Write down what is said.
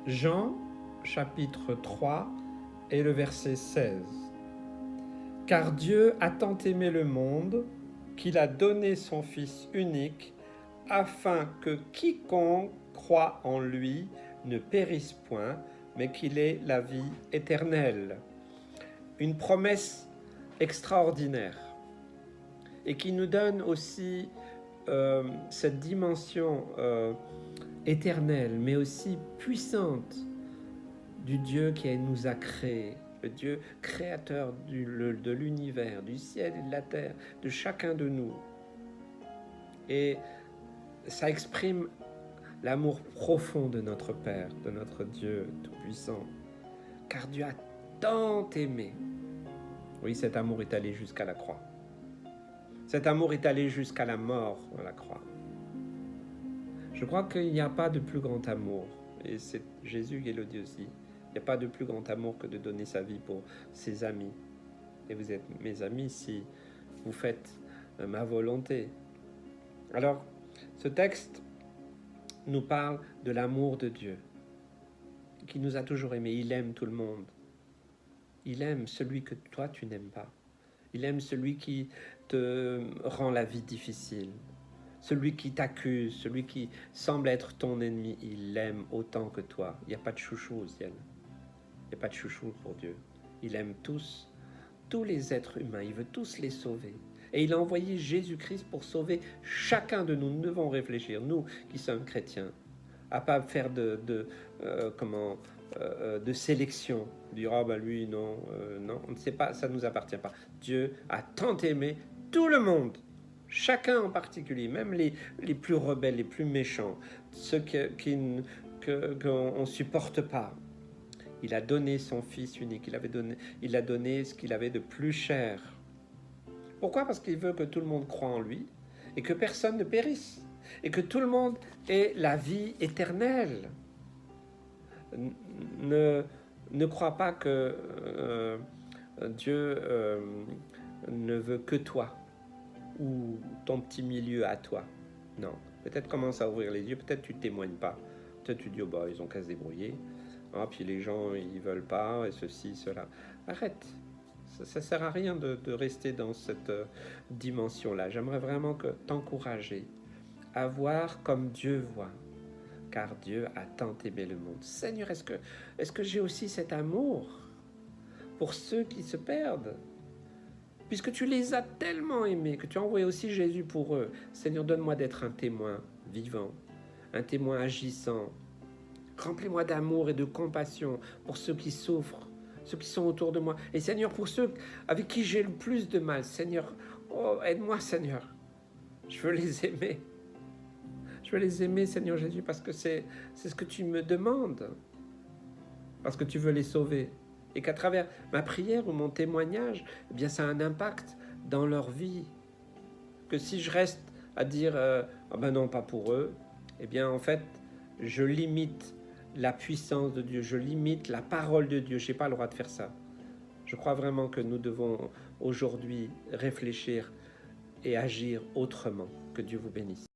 Jean, chapitre 3, et le verset 16. Car Dieu a tant aimé le monde qu'il a donné son Fils unique, afin que quiconque croit en lui ne périsse point, mais qu'il ait la vie éternelle. Une promesse extraordinaire, et qui nous donne aussi cette dimension éternelle, mais aussi puissante du Dieu qui nous a créés, le Dieu créateur de l'univers, du ciel et de la terre, de chacun de nous. Et ça exprime l'amour profond de notre Père, de notre Dieu tout-puissant. Car Dieu a tant aimé. Oui, cet amour est allé jusqu'à la croix. Cet amour est allé jusqu'à la mort à la croix. Je crois qu'il n'y a pas de plus grand amour, et c'est Jésus qui le dit aussi. Il n'y a pas de plus grand amour que de donner sa vie pour ses amis. Et vous êtes mes amis si vous faites ma volonté. Alors, ce texte nous parle de l'amour de Dieu, qui nous a toujours aimés. Il aime tout le monde. Il aime celui que toi tu n'aimes pas. Il aime celui qui te rend la vie difficile. Celui qui t'accuse, celui qui semble être ton ennemi, il l'aime autant que toi. Il n'y a pas de chouchou au ciel. Il n'y a pas de chouchou pour Dieu. Il aime tous les êtres humains. Il veut tous les sauver. Et il a envoyé Jésus-Christ pour sauver chacun de nous. Nous devons réfléchir, nous qui sommes chrétiens, à pas faire de sélection. Dire, ah ben lui, non, non, on ne sait pas, ça ne nous appartient pas. Dieu a tant aimé tout le monde. Chacun en particulier, même les plus rebelles, les plus méchants, ceux qu'on ne supporte pas. Il a donné son Fils unique, il a donné ce qu'il avait de plus cher. Pourquoi? Parce qu'il veut que tout le monde croie en lui et que personne ne périsse et que tout le monde ait la vie éternelle. Ne crois pas que Dieu ne veut que toi ou ton petit milieu à toi. Non. Peut-être commence à ouvrir les yeux, peut-être tu ne témoignes pas. Peut-être tu dis, oh bah, ils ont qu'à se débrouiller. Ah, puis les gens, ils ne veulent pas, et ceci, cela. Arrête. Ça ne sert à rien de rester dans cette dimension-là. J'aimerais vraiment t'encourager à voir comme Dieu voit. Car Dieu a tant aimé le monde. Seigneur, est-ce que j'ai aussi cet amour pour ceux qui se perdent? Puisque tu les as tellement aimés, que tu as envoyé aussi Jésus pour eux. Seigneur, donne-moi d'être un témoin vivant, un témoin agissant. Remplis-moi d'amour et de compassion pour ceux qui souffrent, ceux qui sont autour de moi. Et Seigneur, pour ceux avec qui j'ai le plus de mal, Seigneur, oh, aide-moi, Seigneur. Je veux les aimer. Je veux les aimer, Seigneur Jésus, parce que c'est ce que tu me demandes. Parce que tu veux les sauver. Et qu'à travers ma prière ou mon témoignage, eh bien, ça a un impact dans leur vie. Que si je reste à dire « Ah ben non, pas pour eux », eh bien, en fait, je limite la puissance de Dieu, je limite la parole de Dieu. Je n'ai pas le droit de faire ça. Je crois vraiment que nous devons aujourd'hui réfléchir et agir autrement. Que Dieu vous bénisse.